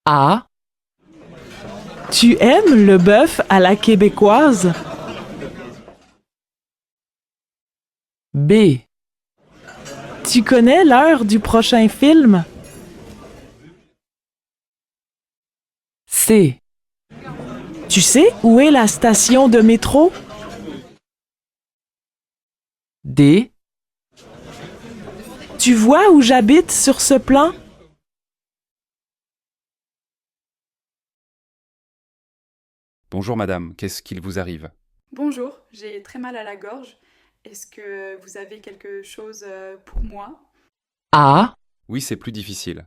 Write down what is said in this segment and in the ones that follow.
A. Tu aimes le bœuf à la québécoise? B. Tu connais l'heure du prochain film? C. Tu sais où est la station de métro? D. Tu vois où j'habite sur ce plan? Bonjour madame, qu'est-ce qu'il vous arrive? Bonjour, j'ai très mal à la gorge. Est-ce que vous avez quelque chose pour moi? A. Oui, c'est plus difficile.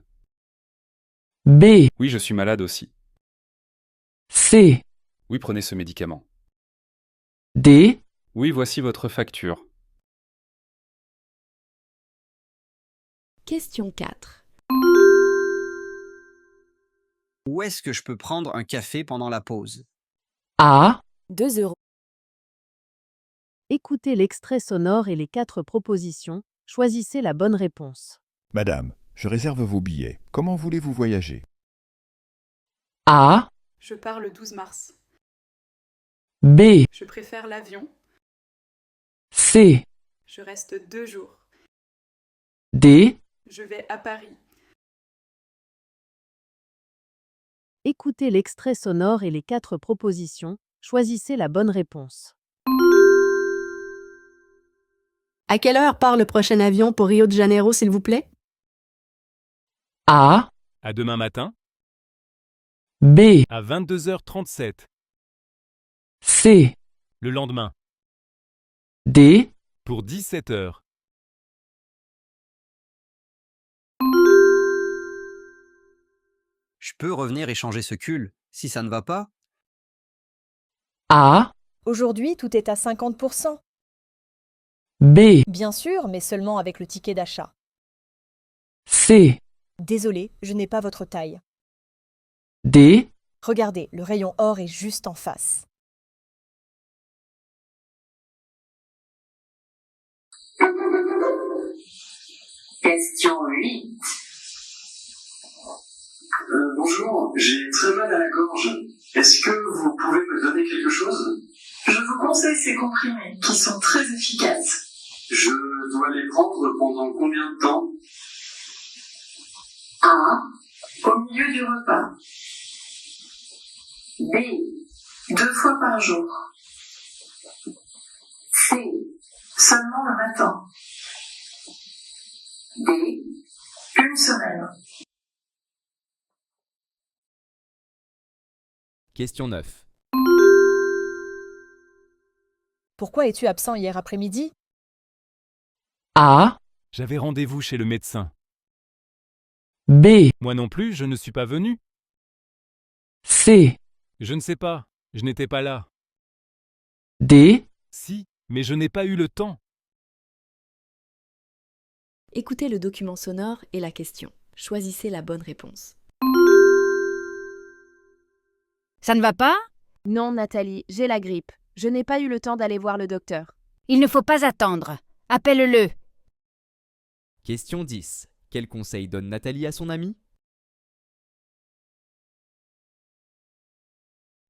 B. Oui, je suis malade aussi. C. Oui, prenez ce médicament. D. Oui, voici votre facture. Question 4. Où est-ce que je peux prendre un café pendant la pause? A. 2 €. Écoutez l'extrait sonore et les 4 propositions. Choisissez la bonne réponse. Madame, je réserve vos billets. Comment voulez-vous voyager? A. Je pars le 12 mars. B. Je préfère l'avion. C. Je reste 2 jours. D. Je vais à Paris. Écoutez l'extrait sonore et les 4 propositions. Choisissez la bonne réponse. À quelle heure part le prochain avion pour Rio de Janeiro, s'il vous plaît? A. À demain matin, B. à 22h37. C. Le lendemain, D. pour 17h. Je peux revenir et changer ce cul, si ça ne va pas? A. Aujourd'hui, tout est à 50%. B. Bien sûr, mais seulement avec le ticket d'achat. C. Désolé, je n'ai pas votre taille. D. Regardez, le rayon or est juste en face. Question 8. Bonjour, j'ai très mal à la gorge. Est-ce que vous pouvez me donner quelque chose? Je vous conseille ces comprimés, qui sont très efficaces. Je dois les prendre pendant combien de temps? A. Au milieu du repas. B. 2 fois par jour. C. Seulement le matin. D. 1 semaine. Question 9. Pourquoi es-tu absent hier après-midi? A. J'avais rendez-vous chez le médecin. B. Moi non plus, je ne suis pas venu. C. Je ne sais pas, je n'étais pas là. D. Si, mais je n'ai pas eu le temps. Écoutez le document sonore et la question. Choisissez la bonne réponse. Ça ne va pas? Non, Nathalie, j'ai la grippe. Je n'ai pas eu le temps d'aller voir le docteur. Il ne faut pas attendre. Appelle-le. Question 10. Quel conseil donne Nathalie à son amie?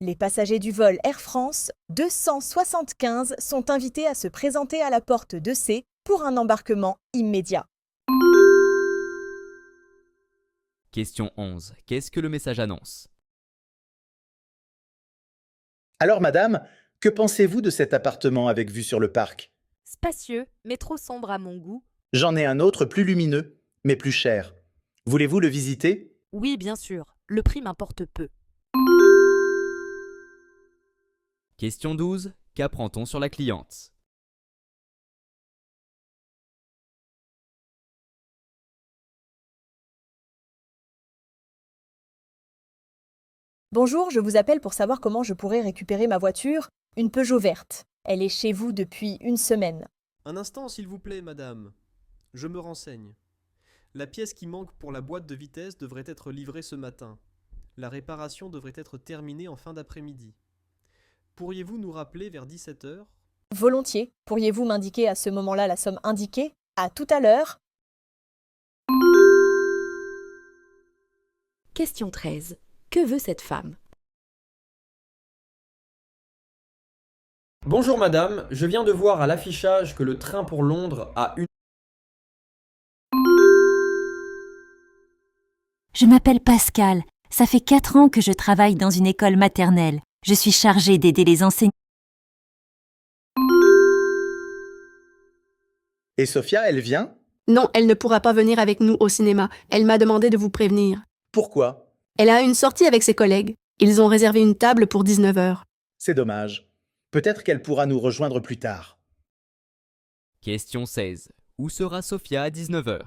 Les passagers du vol Air France 275 sont invités à se présenter à la porte de C pour un embarquement immédiat. Question 11. Qu'est-ce que le message annonce? Alors madame, que pensez-vous de cet appartement avec vue sur le parc? Spacieux, mais trop sombre à mon goût. J'en ai un autre plus lumineux, mais plus cher. Voulez-vous le visiter? Oui, bien sûr. Le prix m'importe peu. Question 12. Qu'apprend-on sur la cliente? Bonjour, je vous appelle pour savoir comment je pourrais récupérer ma voiture, une Peugeot verte. Elle est chez vous depuis 1 semaine. Un instant, s'il vous plaît, madame. Je me renseigne. La pièce qui manque pour la boîte de vitesse devrait être livrée ce matin. La réparation devrait être terminée en fin d'après-midi. Pourriez-vous nous rappeler vers 17h? Volontiers. Pourriez-vous m'indiquer à ce moment-là la somme indiquée? À tout à l'heure. Question 13. Que veut cette femme? Bonjour madame, je viens de voir à l'affichage que le train pour Londres a une... Je m'appelle Pascal. Ça fait 4 ans que je travaille dans une école maternelle. Je suis chargée d'aider les enseignants. Et Sophia, elle vient? Non, elle ne pourra pas venir avec nous au cinéma. Elle m'a demandé de vous prévenir. Pourquoi? Elle a une sortie avec ses collègues. Ils ont réservé une table pour 19 h. C'est dommage. Peut-être qu'elle pourra nous rejoindre plus tard. Question 16. Où sera Sophia à 19 h?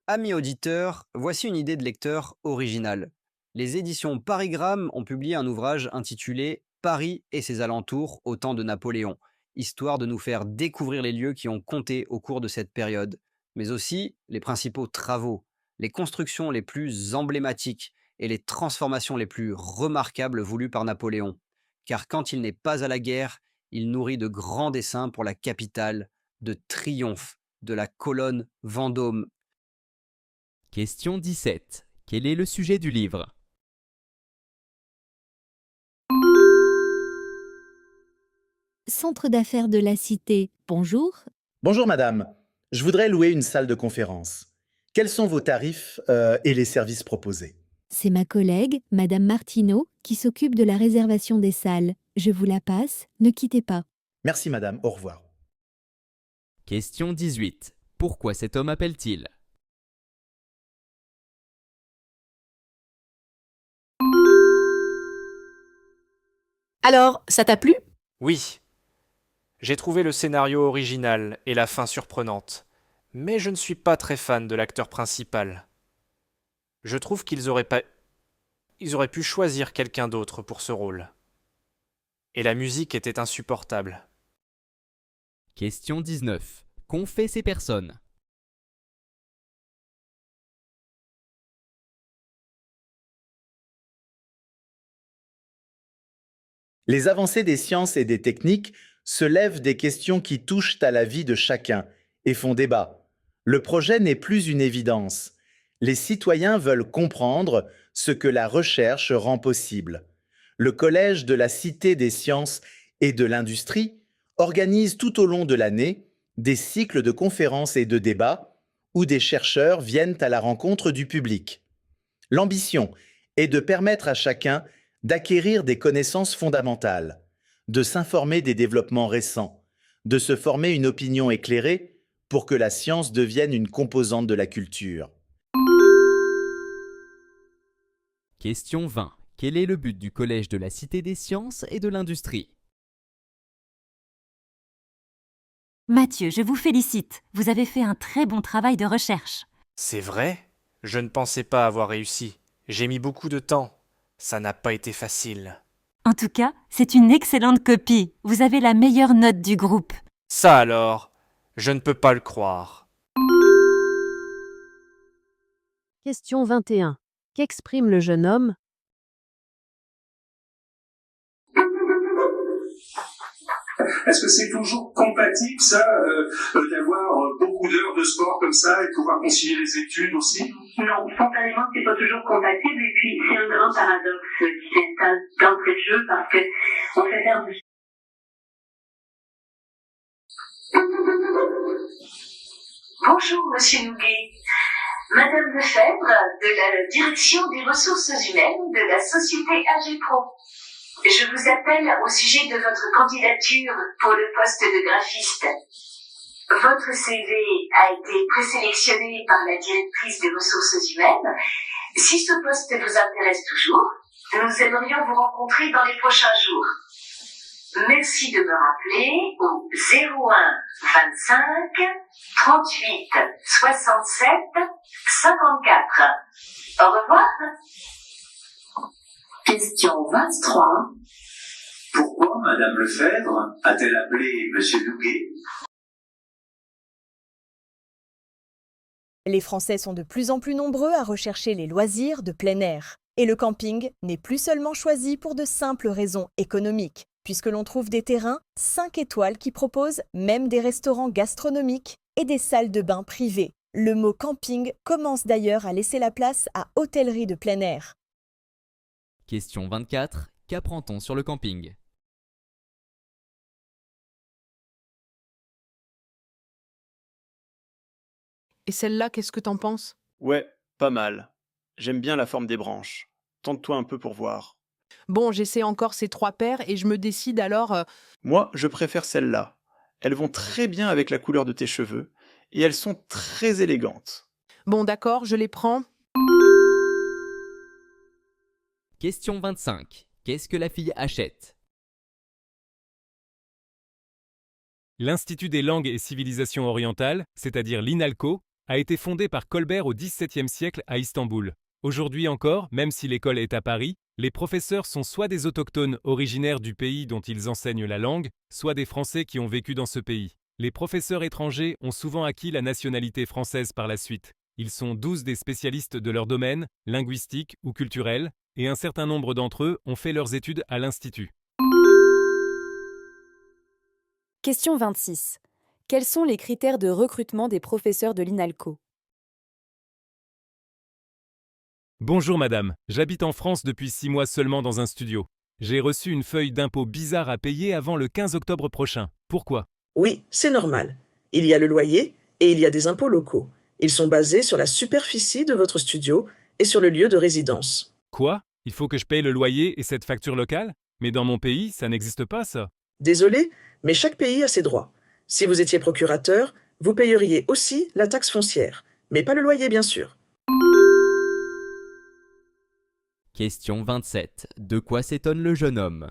Amis auditeurs, voici une idée de lecteur originale. Les éditions Parigramme ont publié un ouvrage intitulé « Paris et ses alentours au temps de Napoléon », histoire de nous faire découvrir les lieux qui ont compté au cours de cette période, mais aussi les principaux travaux, les constructions les plus emblématiques et les transformations les plus remarquables voulues par Napoléon. Car quand il n'est pas à la guerre, il nourrit de grands desseins pour la capitale, de triomphe, de la colonne Vendôme. Question 17. Quel est le sujet du livre? Centre d'affaires de la Cité, bonjour. Bonjour madame, je voudrais louer une salle de conférence. Quels sont vos tarifs et les services proposés? C'est ma collègue, Madame Martineau, qui s'occupe de la réservation des salles. Je vous la passe, ne quittez pas. Merci madame, au revoir. Question 18. Pourquoi cet homme appelle-t-il? Alors, ça t'a plu? Oui. J'ai trouvé le scénario original et la fin surprenante, mais je ne suis pas très fan de l'acteur principal. Je trouve qu'ils auraient pu choisir quelqu'un d'autre pour ce rôle. Et la musique était insupportable. Question 19. Qu'ont fait ces personnes? Les avancées des sciences et des techniques soulèvent des questions qui touchent à la vie de chacun et font débat. Le projet n'est plus une évidence. Les citoyens veulent comprendre ce que la recherche rend possible. Le Collège de la Cité des sciences et de l'industrie organise tout au long de l'année des cycles de conférences et de débats où des chercheurs viennent à la rencontre du public. L'ambition est de permettre à chacun d'acquérir des connaissances fondamentales, de s'informer des développements récents, de se former une opinion éclairée pour que la science devienne une composante de la culture. Question 20. Quel est le but du Collège de la Cité des sciences et de l'industrie? Mathieu, je vous félicite. Vous avez fait un très bon travail de recherche. C'est vrai? Je ne pensais pas avoir réussi. J'ai mis beaucoup de temps. Ça n'a pas été facile. En tout cas, c'est une excellente copie. Vous avez la meilleure note du groupe. Ça alors, je ne peux pas le croire. Question 21. Qu'exprime le jeune homme? Est-ce que c'est toujours compatible, ça, d'avoir beaucoup d'heures de sport comme ça et pouvoir concilier les études aussi? Non, spontanément, c'est pas toujours compatible et puis c'est un grand paradoxe qui s'installe d'entrée de jeu parce que on fait faire du... Bonjour, Monsieur Nouguet. Madame Lefebvre, de la Direction des ressources humaines de la société AGPRO. Je vous appelle au sujet de votre candidature pour le poste de graphiste. Votre CV a été présélectionné par la directrice des ressources humaines. Si ce poste vous intéresse toujours, nous aimerions vous rencontrer dans les prochains jours. Merci de me rappeler au 01 25 38 67 54. Au revoir. Question 23. Pourquoi Madame Lefebvre a-t-elle appelé Monsieur Nouguet? Les Français sont de plus en plus nombreux à rechercher les loisirs de plein air. Et le camping n'est plus seulement choisi pour de simples raisons économiques, puisque l'on trouve des terrains 5 étoiles qui proposent même des restaurants gastronomiques et des salles de bain privées. Le mot camping commence d'ailleurs à laisser la place à hôtellerie de plein air. Question 24. Qu'apprend-on sur le camping? Et celle-là, qu'est-ce que t'en penses? Ouais, pas mal. J'aime bien la forme des branches. Tente-toi un peu pour voir. Bon, j'essaie encore ces 3 paires et je me décide alors... Moi, je préfère celles-là. Elles vont très bien avec la couleur de tes cheveux et elles sont très élégantes. Bon, d'accord, je les prends. Question 25. Qu'est-ce que la fille achète? L'Institut des langues et civilisations orientales, c'est-à-dire l'INALCO, a été fondé par Colbert au XVIIe siècle à Istanbul. Aujourd'hui encore, même si l'école est à Paris, les professeurs sont soit des autochtones originaires du pays dont ils enseignent la langue, soit des Français qui ont vécu dans ce pays. Les professeurs étrangers ont souvent acquis la nationalité française par la suite. Ils sont 12 des spécialistes de leur domaine, linguistique ou culturel, et un certain nombre d'entre eux ont fait leurs études à l'Institut. Question 26. Quels sont les critères de recrutement des professeurs de l'INALCO? Bonjour madame, j'habite en France depuis 6 mois seulement dans un studio. J'ai reçu une feuille d'impôt bizarre à payer avant le 15 octobre prochain. Pourquoi? Oui, c'est normal. Il y a le loyer et il y a des impôts locaux. Ils sont basés sur la superficie de votre studio et sur le lieu de résidence. Quoi? Il faut que je paye le loyer et cette facture locale? Mais dans mon pays, ça n'existe pas ça. Désolé, mais chaque pays a ses droits. Si vous étiez procurateur, vous payeriez aussi la taxe foncière, mais pas le loyer bien sûr. Question 27. De quoi s'étonne le jeune homme?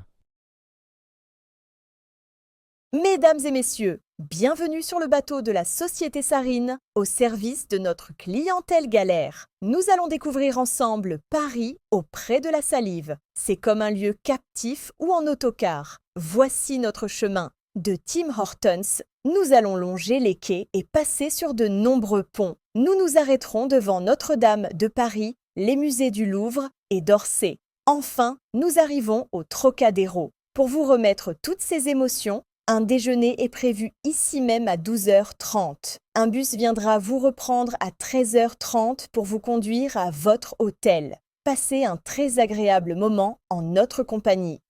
Mesdames et messieurs, bienvenue sur le bateau de la Société Sarine, au service de notre clientèle galère. Nous allons découvrir ensemble Paris auprès de la salive. C'est comme un lieu captif ou en autocar. Voici notre chemin. De Tim Hortons, nous allons longer les quais et passer sur de nombreux ponts. Nous nous arrêterons devant Notre-Dame de Paris, les musées du Louvre et d'Orsay. Enfin, nous arrivons au Trocadéro. Pour vous remettre toutes ces émotions, un déjeuner est prévu ici même à 12h30. Un bus viendra vous reprendre à 13h30 pour vous conduire à votre hôtel. Passez un très agréable moment en notre compagnie.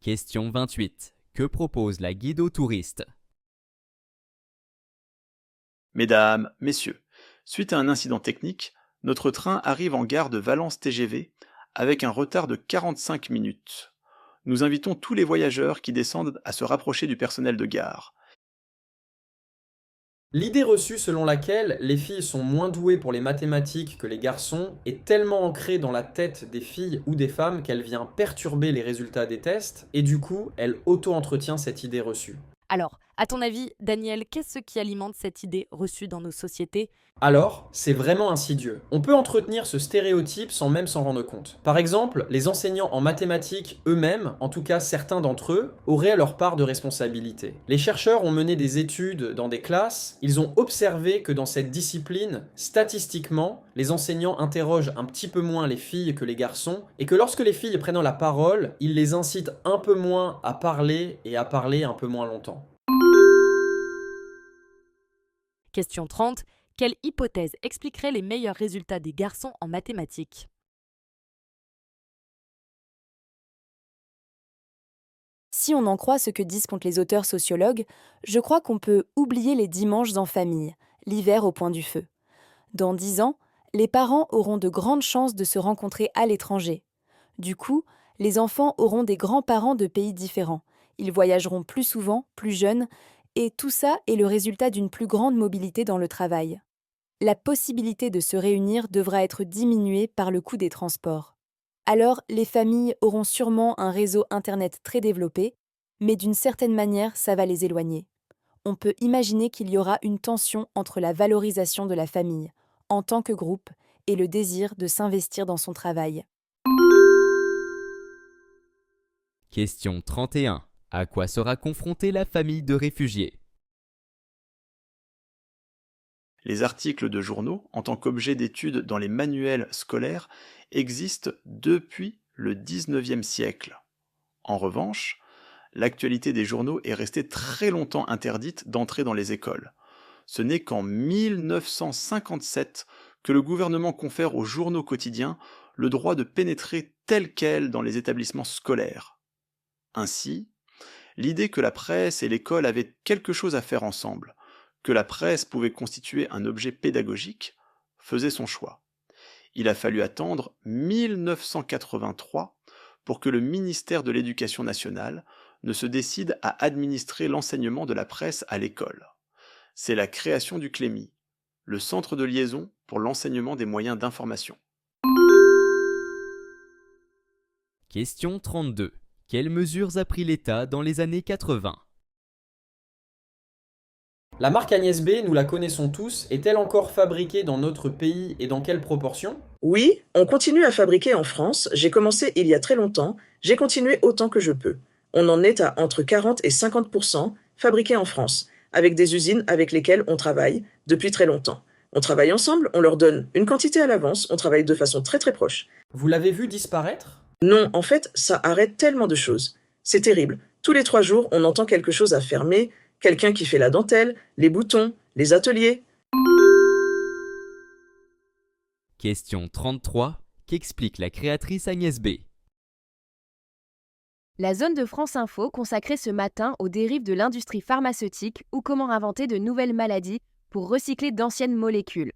Question 28. Que propose la guide aux touristes? Mesdames, messieurs, suite à un incident technique, notre train arrive en gare de Valence TGV avec un retard de 45 minutes. Nous invitons tous les voyageurs qui descendent à se rapprocher du personnel de gare. L'idée reçue selon laquelle les filles sont moins douées pour les mathématiques que les garçons est tellement ancrée dans la tête des filles ou des femmes qu'elle vient perturber les résultats des tests et du coup, elle auto-entretient cette idée reçue. Alors, à ton avis, Daniel, qu'est-ce qui alimente cette idée reçue dans nos sociétés? Alors, c'est vraiment insidieux. On peut entretenir ce stéréotype sans même s'en rendre compte. Par exemple, les enseignants en mathématiques eux-mêmes, en tout cas certains d'entre eux, auraient leur part de responsabilité. Les chercheurs ont mené des études dans des classes, ils ont observé que dans cette discipline, statistiquement, les enseignants interrogent un petit peu moins les filles que les garçons, et que lorsque les filles prennent la parole, ils les incitent un peu moins à parler et à parler un peu moins longtemps. Question 30. Quelle hypothèse expliquerait les meilleurs résultats des garçons en mathématiques? Si on en croit ce que disent les auteurs sociologues, je crois qu'on peut oublier les dimanches en famille, l'hiver au point du feu. Dans 10 ans, les parents auront de grandes chances de se rencontrer à l'étranger. Du coup, les enfants auront des grands-parents de pays différents. Ils voyageront plus souvent, plus jeunes, et tout ça est le résultat d'une plus grande mobilité dans le travail. La possibilité de se réunir devra être diminuée par le coût des transports. Alors, les familles auront sûrement un réseau Internet très développé, mais d'une certaine manière, ça va les éloigner. On peut imaginer qu'il y aura une tension entre la valorisation de la famille, en tant que groupe, et le désir de s'investir dans son travail. Question 31. À quoi sera confrontée la famille de réfugiés? Les articles de journaux, en tant qu'objet d'étude dans les manuels scolaires, existent depuis le 19e siècle. En revanche, l'actualité des journaux est restée très longtemps interdite d'entrer dans les écoles. Ce n'est qu'en 1957 que le gouvernement confère aux journaux quotidiens le droit de pénétrer tel quel dans les établissements scolaires. Ainsi, l'idée que la presse et l'école avaient quelque chose à faire ensemble, que la presse pouvait constituer un objet pédagogique, faisait son choix. Il a fallu attendre 1983 pour que le ministère de l'Éducation nationale ne se décide à administrer l'enseignement de la presse à l'école. C'est la création du CLEMI, le centre de liaison pour l'enseignement des moyens d'information. Question 32. Quelles mesures a pris l'État dans les années 80 ? La marque Agnès B, nous la connaissons tous, est-elle encore fabriquée dans notre pays et dans quelle proportion ? Oui, on continue à fabriquer en France. J'ai commencé il y a très longtemps. J'ai continué autant que je peux. On en est à entre 40 et 50% fabriqués en France, avec des usines avec lesquelles on travaille depuis très longtemps. On travaille ensemble, on leur donne une quantité à l'avance, on travaille de façon très très proche. Vous l'avez vu disparaître ? Non, en fait, ça arrête tellement de choses. C'est terrible. Tous les 3 jours, on entend quelque chose à fermer, quelqu'un qui fait la dentelle, les boutons, les ateliers. Question 33. Qu'explique la créatrice Agnès B ? La zone de France Info consacrée ce matin aux dérives de l'industrie pharmaceutique ou comment inventer de nouvelles maladies pour recycler d'anciennes molécules.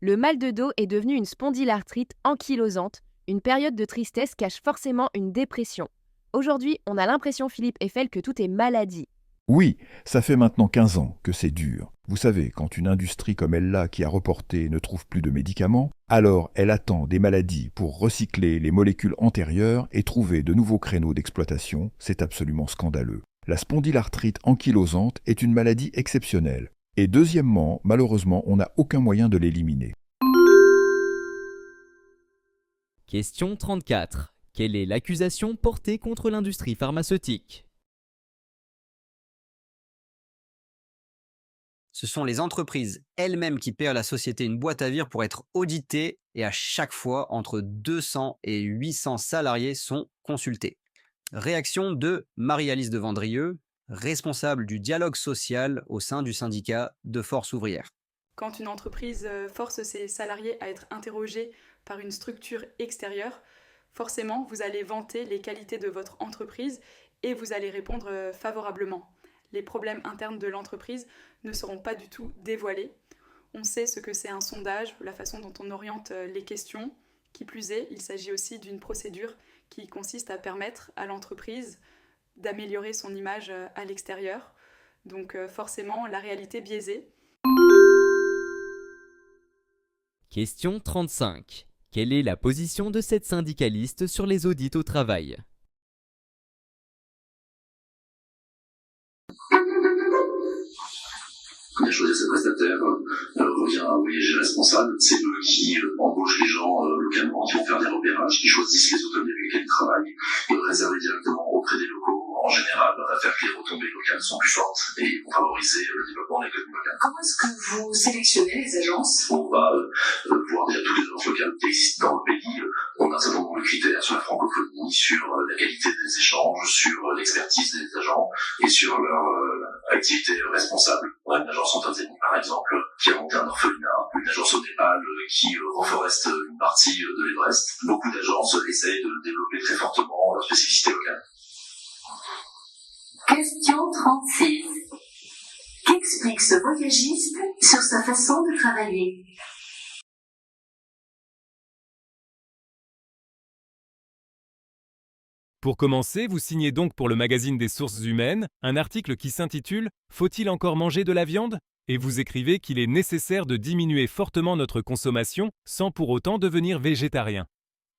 Le mal de dos est devenu une spondylarthrite ankylosante. Une période de tristesse cache forcément une dépression. Aujourd'hui, on a l'impression, Philippe Eiffel, que tout est maladie. Oui, ça fait maintenant 15 ans que c'est dur. Vous savez, quand une industrie comme elle-là qui a reporté ne trouve plus de médicaments, alors elle attend des maladies pour recycler les molécules antérieures et trouver de nouveaux créneaux d'exploitation. C'est absolument scandaleux. La spondylarthrite ankylosante est une maladie exceptionnelle. Et deuxièmement, malheureusement, on n'a aucun moyen de l'éliminer. Question 34. Quelle est l'accusation portée contre l'industrie pharmaceutique ? Ce sont les entreprises elles-mêmes qui paient à la société une boîte à vire pour être auditées et à chaque fois, entre 200 et 800 salariés sont consultés. Réaction de Marie-Alice de Vandrieux, responsable du dialogue social au sein du syndicat de Force ouvrière. Quand une entreprise force ses salariés à être interrogés par une structure extérieure, forcément, vous allez vanter les qualités de votre entreprise et vous allez répondre favorablement. Les problèmes internes de l'entreprise ne seront pas du tout dévoilés. On sait ce que c'est un sondage, la façon dont on oriente les questions. Qui plus est, il s'agit aussi d'une procédure qui consiste à permettre à l'entreprise d'améliorer son image à l'extérieur. Donc forcément, la réalité biaisée. Question 35. Quelle est la position de cette syndicaliste sur les audits au travail ? Bien choisir ses prestataires revient à voyager responsable. C'est eux qui embauchent les gens localement, qui vont faire des repérages, qui choisissent les hôteliers avec lesquels ils travaillent, et réserver directement auprès des locaux, en général, à faire que les retombées locales sont plus fortes et vont favoriser le développement de l'économie locale. Comment est-ce que vous sélectionnez les agences ? On va voir déjà toutes les agences locales qui existent dans le pays. On a un certain nombre de critères sur la francophonie, sur la qualité des échanges, sur l'expertise des agents et sur leur activité responsable. On a une agence en Tanzanie, par exemple, qui a monté un orphelinat, une agence au Népal qui reforeste une partie de l'Everest. Beaucoup d'agences essayent de développer très fortement leur spécificité locale. Question 36. Qu'explique ce voyagiste sur sa façon de travailler ? Pour commencer, vous signez donc pour le magazine des sources humaines un article qui s'intitule « Faut-il encore manger de la viande ?» et vous écrivez qu'il est nécessaire de diminuer fortement notre consommation sans pour autant devenir végétarien.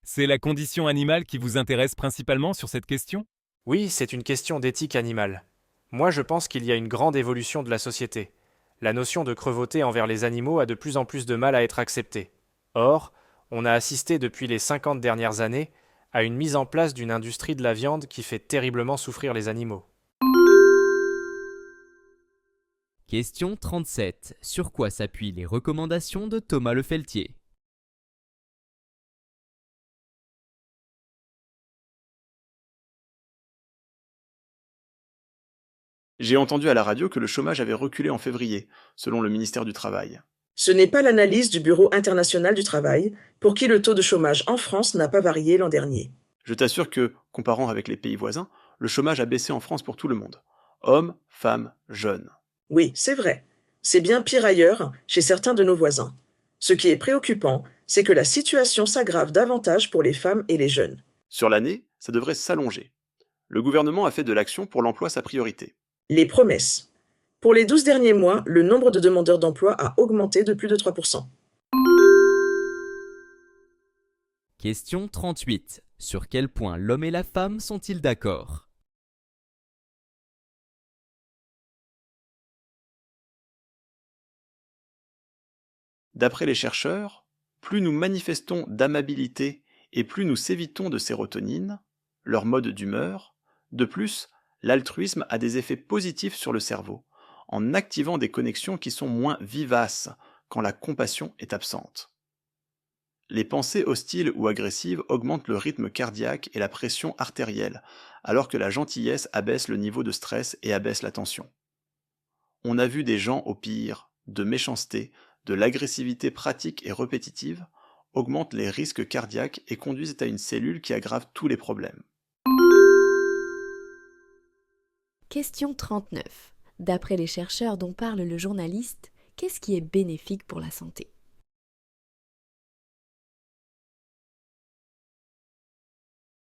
C'est la condition animale qui vous intéresse principalement sur cette question ? Oui, c'est une question d'éthique animale. Moi, je pense qu'il y a une grande évolution de la société. La notion de cruauté envers les animaux a de plus en plus de mal à être acceptée. Or, on a assisté depuis les 50 dernières années à une mise en place d'une industrie de la viande qui fait terriblement souffrir les animaux. Question 37. Sur quoi s'appuient les recommandations de Thomas Le Feltier ? J'ai entendu à la radio que le chômage avait reculé en février, selon le ministère du Travail. Ce n'est pas l'analyse du Bureau international du travail, pour qui le taux de chômage en France n'a pas varié l'an dernier. Je t'assure que, comparant avec les pays voisins, le chômage a baissé en France pour tout le monde. Hommes, femmes, jeunes. Oui, c'est vrai. C'est bien pire ailleurs, chez certains de nos voisins. Ce qui est préoccupant, c'est que la situation s'aggrave davantage pour les femmes et les jeunes. Sur l'année, ça devrait s'allonger. Le gouvernement a fait de l'action pour l'emploi sa priorité. Les promesses. Pour les 12 derniers mois, le nombre de demandeurs d'emploi a augmenté de plus de 3%. Question 38. Sur quel point l'homme et la femme sont-ils d'accord? D'après les chercheurs, plus nous manifestons d'amabilité et plus nous s'évitons de sérotonine, leur mode d'humeur, de plus, l'altruisme a des effets positifs sur le cerveau, en activant des connexions qui sont moins vivaces quand la compassion est absente. Les pensées hostiles ou agressives augmentent le rythme cardiaque et la pression artérielle, alors que la gentillesse abaisse le niveau de stress et abaisse la tension. On a vu des gens au pire, de méchanceté, de l'agressivité pratique et répétitive, augmentent les risques cardiaques et conduisent à une cellule qui aggrave tous les problèmes. Question 39. D'après les chercheurs dont parle le journaliste, qu'est-ce qui est bénéfique pour la santé?